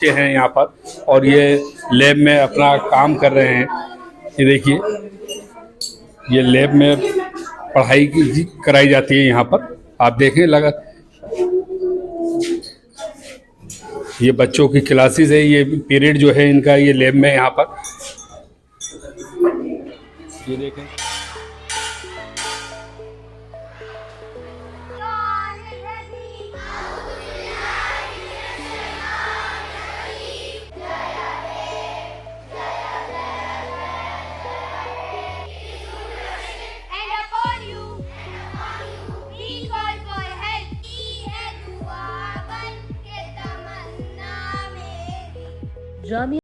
बच्चे हैं यहाँ पर और ये लैब में अपना काम कर रहे हैं। ये देखिए, ये लैब में पढ़ाई कराई जाती है यहाँ पर। आप देखें लगा, ये बच्चों की क्लासेस है, ये पीरियड जो है इनका ये लैब में यहाँ पर। ये देखें, जामिया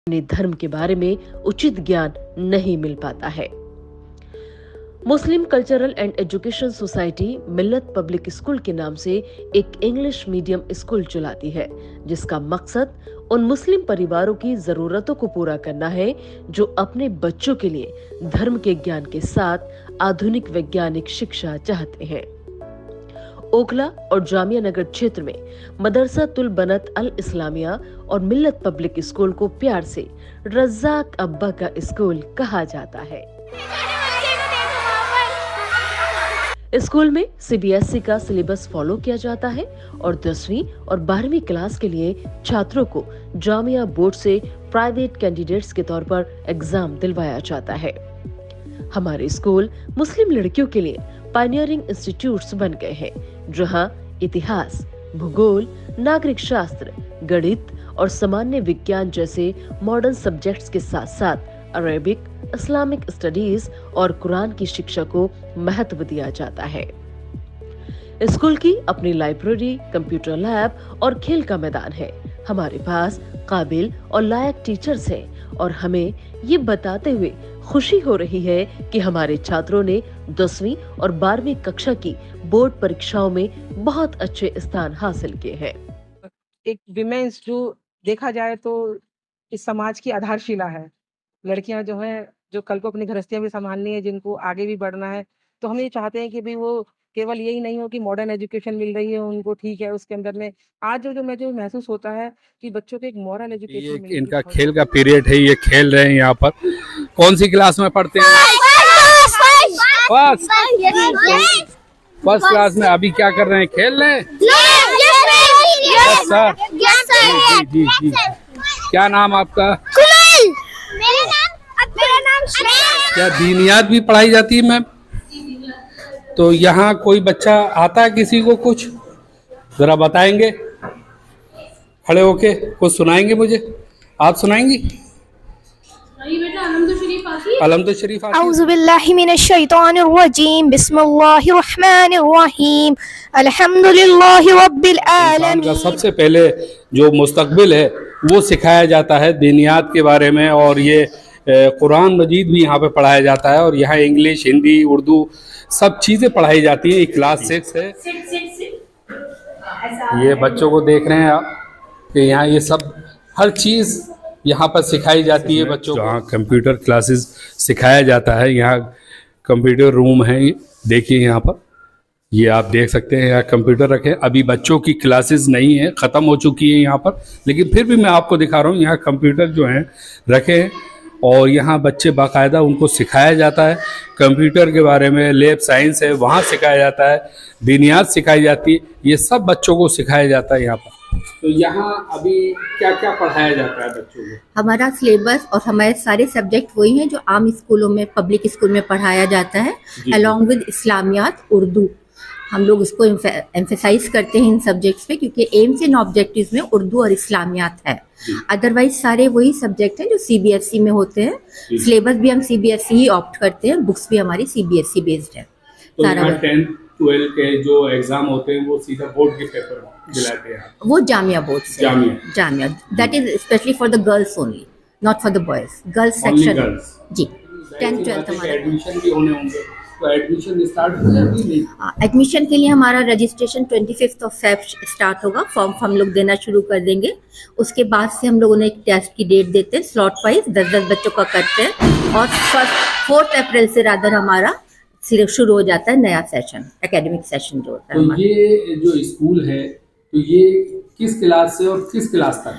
अपने धर्म के बारे में उचित ज्ञान नहीं मिल पाता है। मुस्लिम cultural and education society Millat public school के नाम से एक इंग्लिश मीडियम स्कूल चलाती है, जिसका मकसद उन मुस्लिम परिवारों की जरूरतों को पूरा करना है जो अपने बच्चों के लिए धर्म के ज्ञान के साथ आधुनिक वैज्ञानिक शिक्षा चाहते हैं। ओखला और जामिया नगर क्षेत्र में मदरसा तुल बनत अल इस्लामिया और मिल्लत पब्लिक स्कूल को प्यार से रज़ाक अब्बा का स्कूल कहा जाता है। स्कूल में सीबीएसई का सिलेबस फॉलो किया जाता है और 10वीं और 12वीं क्लास के लिए छात्रों को जामिया बोर्ड से प्राइवेट कैंडिडेट्स के तौर पर एग्जाम दिलवाया जाता है। हमारे स्कूल मुस्लिम लड़कियों के लिए पायनियरिंग इंस्टीट्यूट्स बन गए हैं, जहां इतिहास, भूगोल, नागरिक शास्त्र, गणित और सामान्य विज्ञान जैसे मॉडर्न सब्जेक्ट्स के साथ साथ अरेबिक, इस्लामिक स्टडीज और कुरान की शिक्षा को महत्व दिया जाता है। स्कूल की अपनी लाइब्रेरी, कंप्यूटर लैब और खेल का मैदान है। हमारे पास काबिल और लायक टीचर्स हैं और हमें ये बताते हुए खुशी हो रही है कि हमारे छात्रों ने 10वीं और 12वीं कक्षा की बोर्ड परीक्षाओं में बहुत अच्छे स्थान हासिल किए हैं। एक विमेंस जो देखा जाए तो इस समाज की आधारशिला है। लड़कियां जो हैं, जो कल को अपनी गृहस्थियां भी संभालनी है, जिनको आगे भी बढ़ना है, तो हम ये चाहते हैं कि भी वो केवल यही नहीं हो कि मॉडर्न एजुकेशन मिल रही है उनको, ठीक है, उसके अंदर में आज जो मुझे महसूस होता है कि बच्चों को एक मॉरल एजुकेशन मिल रही है। इनका खेल का पीरियड है, ये खेल रहे हैं यहाँ पर। कौन सी क्लास में पढ़ते हैं? फर्स्ट क्लास में। अभी क्या कर रहे हैं? खेल रहे हैं? Yes sir. जी जी जी। क्या नाम आपका? मेरा नाम क्या दीनियात भी पढ़ाई जाती है मैम? तो यहाँ कोई बच्चा आता है, किसी को कुछ जरा बताएंगे? खड़े होके कुछ सुनाएंगे मुझे? आप सुनाएंगी? अलहम्दुलिल्लाह शरीफ। औज़ुबिल्लाहि मिनश्शैतानिर्रजीम, बिस्मिल्लाहिर्रहमानिर्रहीम, अल्हम्दुलिल्लाहि रब्बिल आलमीन। सबसे पहले जो मुस्तकबिल है वो सिखाया जाता है दीनियात के बारे में, और ये कुरान मजीद भी यहाँ पे पढ़ाया जाता है, और यहाँ इंग्लिश, हिंदी, उर्दू सब चीज़ें पढ़ाई जाती हैं। क्लास 6 है। ये बच्चों को देख रहे हैं आप कि यहाँ ये सब हर चीज़ यहाँ पर सिखाई जाती है बच्चों को। यहाँ कंप्यूटर क्लासेस सिखाया जाता है। यहाँ कंप्यूटर रूम है, ये देखिए यहाँ पर, ये आप देख सकते हैं यहाँ कंप्यूटर रखे। अभी बच्चों की क्लासेस नहीं है, ख़त्म हो चुकी है यहाँ पर, लेकिन फिर भी मैं आपको दिखा रहा हूँ यहाँ कंप्यूटर जो हैं रखे हैं, और यहाँ बच्चे बाकायदा उनको सिखाया जाता है, कंप्यूटर के बारे में, लैब साइंस है वहाँ सिखाया जाता है, दीनियात सिखाई जाती है, ये सब बच्चों को सिखाया जाता है यहाँ पर। तो यहाँ अभी क्या क्या पढ़ाया जाता है बच्चों को? हमारा सिलेबस और हमारे सारे सब्जेक्ट वही हैं जो आम स्कूलों में, पब्लिक स्कूल में पढ़ाया जाता है, अलॉन्ग विद इस्लामियात, उर्दू। हम लोग इसको एम्फेसाइज करते हैं इन सब्जेक्ट्स पे, क्योंकि एम्स एंड ऑब्जेक्टिव्स में उर्दू और इस्लामियात है। अदरवाइज सारे वही सब्जेक्ट हैं जो सीबीएसई में होते हैं। सिलेबस भी हम सीबीएसई ही ऑप्ट करते हैं, बुक्स भी हमारी सीबीएसई बेस्ड है। तो यहाँ 10th 12 के जो एग्जाम होते हैं वो सीधा बोर्ड के पेपर दिलाते हैं? वो जामिया बोर्ड से। Jamia that is specially for the girls only, not for the boys. Girls section जी 10th 12th हमारा। एडमिशन भी होने होंगे, तो एडमिशन स्टार्ट हो जाएगी नहीं? एडमिशन के लिए हमारा रजिस्ट्रेशन 25 फेब स्टार्ट होगा। फॉर्म हम लोग देना शुरू कर देंगे। उसके बाद से हम लोगों ने एक टेस्ट की डेट देते हैं, स्लॉट वाइज 10-10 बच्चों का करते हैं, और 4 अप्रैल से रादर हमारा शुरू हो जाता है नया सेशन, एकेडमिक सेशन जो होता है। तो ये जो स्कूल है, तो ये किस क्लास से और किस क्लास तक?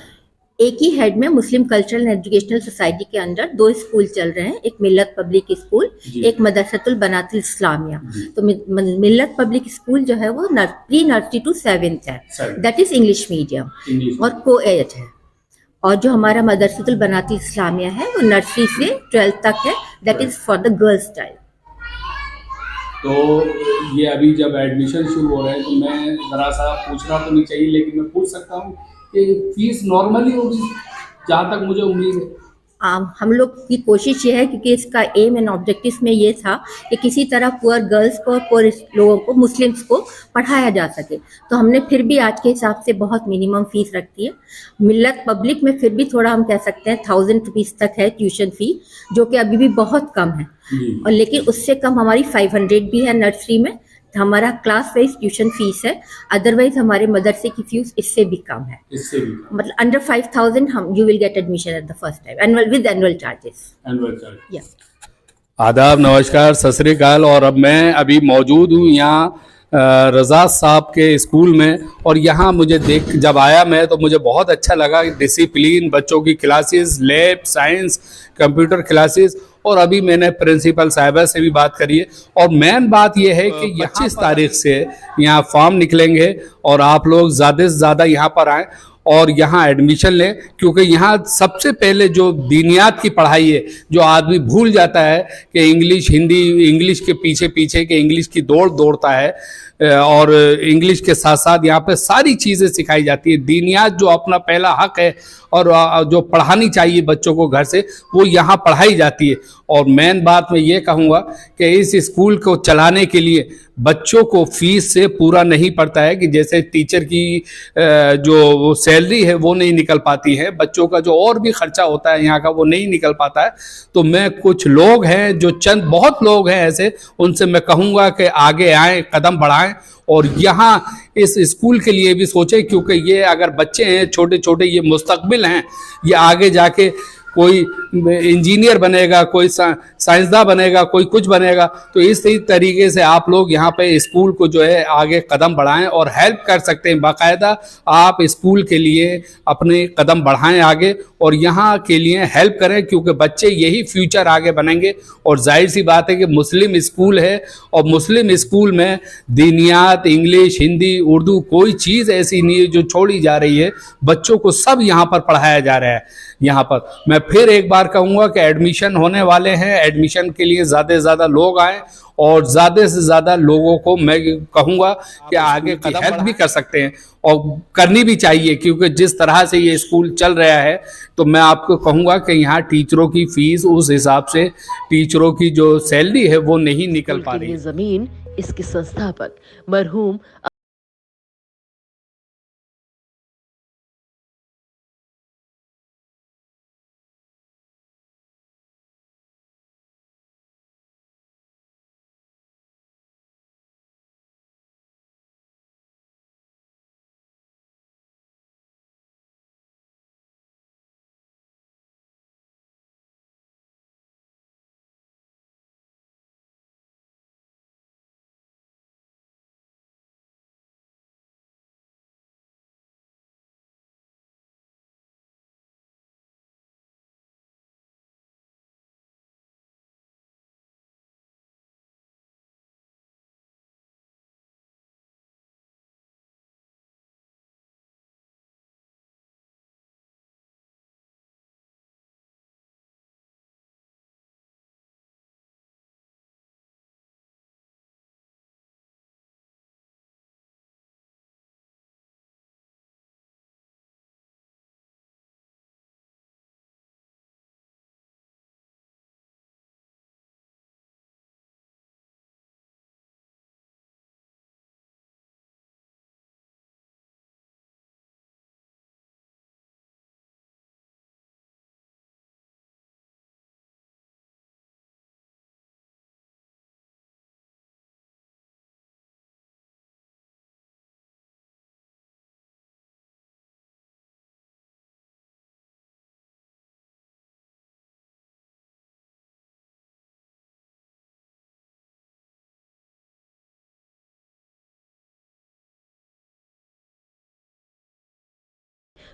एक ही हेड में मुस्लिम कल्चरल एंड एजुकेशनल सोसाइटी के अंडर 2 स्कूल चल रहे हैं, एक मिल्लत पब्लिक स्कूल, एक मदरसतुल बनातुल इस्लामिया। तो मिल्लत पब्लिक स्कूल जो है वो प्री नर्सरी टू 7th है, दैट इज इंग्लिश मीडियम और को-एड है। और जो हमारा मदरसतुल बनातुल इस्लामिया है वो नर्सरी से 12th तक है, that is for the girls child. तो ये अभी जब एडमिशन शुरू हो रहा है, तो मैं ज़रा सा पूछना तो नहीं चाहिए, लेकिन मैं पूछ सकता हूँ कि फीस नॉर्मली होगी, जहाँ तक मुझे उम्मीद है? हम लोग की कोशिश ये है, क्योंकि इसका एम एंड ऑब्जेक्टिव में ये था कि किसी तरह पुअर गर्ल्स को और पुअर लोगों को, मुस्लिम्स को पढ़ाया जा सके। तो हमने फिर भी आज के हिसाब से बहुत मिनिमम फीस रखती है। मिल्लत पब्लिक में फिर भी थोड़ा हम कह सकते हैं 1000 रुपीज़ तक है ट्यूशन फी, जो कि अभी भी बहुत कम है। और लेकिन उससे कम हमारी 500 भी है नर्सरी में। हमारा क्लास वाइज ट्यूशन फीस है, अदरवाइज हमारे मदरसे की फीस इससे भी कम है। इससे भी कम? मतलब अंडर 5000 हम you will get admission at the first time, annual with annual charges. आदाब, नमस्कार, सत श्री अकाल। और अब मैं अभी मौजूद हूँ यहाँ रज़ा साहब के स्कूल में, और यहाँ मुझे जब आया मैं, तो मुझे बहुत अच्छा लगा। डिसिप्लिन, बच्चों की classes, lab science, computer classes, और अभी मैंने प्रिंसिपल साहिबा से भी बात करी है। और मेन बात यह है कि 25 तारीख से यहाँ फॉर्म निकलेंगे, और आप लोग ज़्यादा से ज़्यादा यहाँ पर आएँ और यहाँ एडमिशन लें, क्योंकि यहाँ सबसे पहले जो दीनियात की पढ़ाई है, जो आदमी भूल जाता है कि इंग्लिश, हिंदी, इंग्लिश के पीछे पीछे के इंग्लिश की दौड़ता है, और इंग्लिश के साथ साथ यहाँ पे सारी चीज़ें सिखाई जाती है। दीनियात जो अपना पहला हक है और जो पढ़ानी चाहिए बच्चों को घर से, वो यहाँ पढ़ाई जाती है। और मेन बात मैं ये कहूँगा कि इस स्कूल को चलाने के लिए बच्चों को फीस से पूरा नहीं पड़ता है, कि जैसे टीचर की जो सैलरी है वो नहीं निकल पाती है, बच्चों का जो और भी खर्चा होता है यहाँ का वो नहीं निकल पाता है। तो मैं कुछ लोग हैं जो बहुत लोग हैं ऐसे, उनसे मैं कहूँगा कि आगे आएँ, कदम बढ़ाएं, और यहाँ इस स्कूल के लिए भी सोचें, क्योंकि ये अगर बच्चे हैं छोटे छोटे, ये मुस्तकबिल हैं, ये आगे जाके कोई इंजीनियर बनेगा, कोई साइंसदान बनेगा, कोई कुछ बनेगा। तो इस तरीके से आप लोग यहाँ पे स्कूल को जो है आगे कदम बढ़ाएं और हेल्प कर सकते हैं। बाकायदा आप स्कूल के लिए अपने कदम बढ़ाएं आगे, और यहाँ के लिए हेल्प करें, क्योंकि बच्चे यही फ्यूचर आगे बनेंगे। और जाहिर सी बात है कि मुस्लिम स्कूल है, और मुस्लिम स्कूल में दीनियात, इंग्लिश, हिंदी, उर्दू कोई चीज़ ऐसी नहीं है जो छोड़ी जा रही है। बच्चों को सब यहाँ पर पढ़ाया जा रहा है। यहाँ पर मैं फिर एक बार कहूँगा कि एडमिशन होने वाले हैं, एडमिशन के लिए ज़्यादा से ज़्यादा लोग आएँ, और ज़्यादा से ज़्यादा लोगों को मैं कहूँगा कि आगे की हेल्प भी कर सकते हैं, और करनी भी चाहिए, क्योंकि जिस तरह से ये स्कूल चल रहा है, तो मैं आपको कहूँगा कि यहाँ टीचरों की फीस उस हिसाब से, टीचरों की जो सैलरी है वो नहीं निकल पा रही। जमीन इसके संस्थापक मरहूम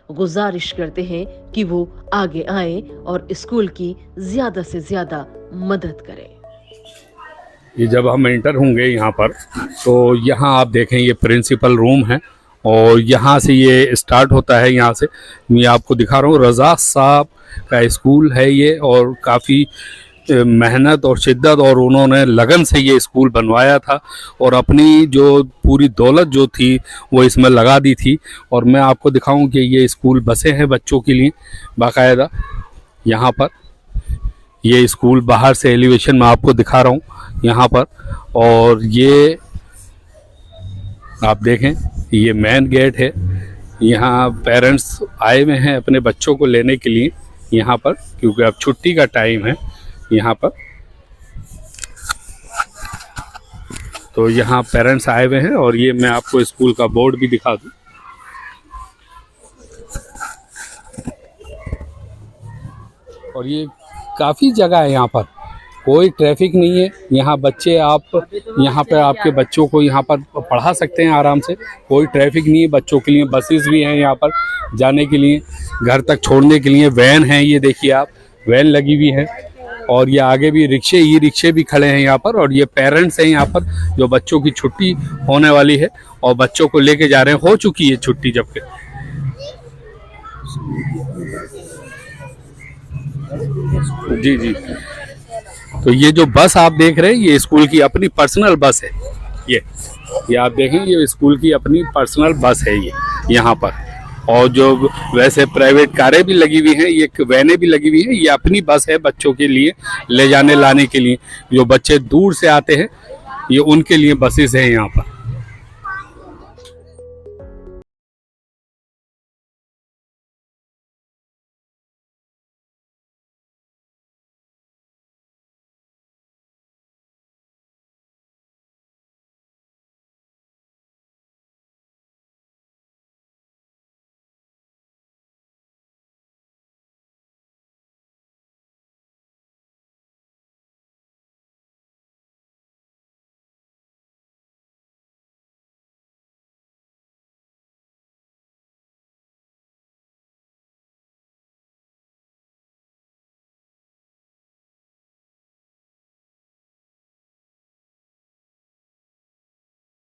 गुजारिश करते हैं कि वो आगे आए और स्कूल की ज्यादा से ज्यादा मदद करें। ये जब हम एंटर होंगे यहाँ पर, तो यहाँ आप देखें ये प्रिंसिपल रूम है और यहाँ से ये स्टार्ट होता है। यहाँ से मैं आपको दिखा रहा हूँ, रज़ा साहब का स्कूल है ये, और काफ़ी मेहनत और शिद्दत और उन्होंने लगन से ये स्कूल बनवाया था और अपनी जो पूरी दौलत जो थी वो इसमें लगा दी थी। और मैं आपको दिखाऊं कि ये स्कूल बसें हैं बच्चों के लिए बाकायदा। यहाँ पर ये स्कूल बाहर से एलिवेशन में आपको दिखा रहा हूँ यहाँ पर, और ये आप देखें ये मेन गेट है। यहाँ पेरेंट्स आए हुए हैं अपने बच्चों को लेने के लिए यहाँ पर, क्योंकि अब छुट्टी का टाइम है यहाँ पर। तो यहाँ पेरेंट्स आए हुए हैं और ये मैं आपको स्कूल का बोर्ड भी दिखा दूँ। और ये काफ़ी जगह है यहाँ पर, कोई ट्रैफिक नहीं है। यहाँ बच्चे आप यहाँ पर आपके बच्चों को यहाँ पर पढ़ा सकते हैं आराम से, कोई ट्रैफिक नहीं है। बच्चों के लिए बसेस भी हैं यहाँ पर जाने के लिए, घर तक छोड़ने के लिए वैन है। ये देखिए आप, वैन लगी हुई है। और ये आगे भी रिक्शे, ई रिक्शे भी खड़े हैं यहाँ पर। और ये पेरेंट्स हैं यहाँ पर जो बच्चों की छुट्टी होने वाली है और बच्चों को लेके जा रहे हैं। हो चुकी है छुट्टी जबकि। जी जी, तो ये जो बस आप देख रहे हैं ये स्कूल की अपनी पर्सनल बस है। ये आप देखें, ये स्कूल की अपनी पर्सनल बस है ये यहाँ पर। और जो वैसे प्राइवेट कारें भी लगी हुई हैं, ये वैनें भी लगी हुई हैं, ये अपनी बस है बच्चों के लिए ले जाने लाने के लिए। जो बच्चे दूर से आते हैं ये उनके लिए बसेस हैं यहाँ पर।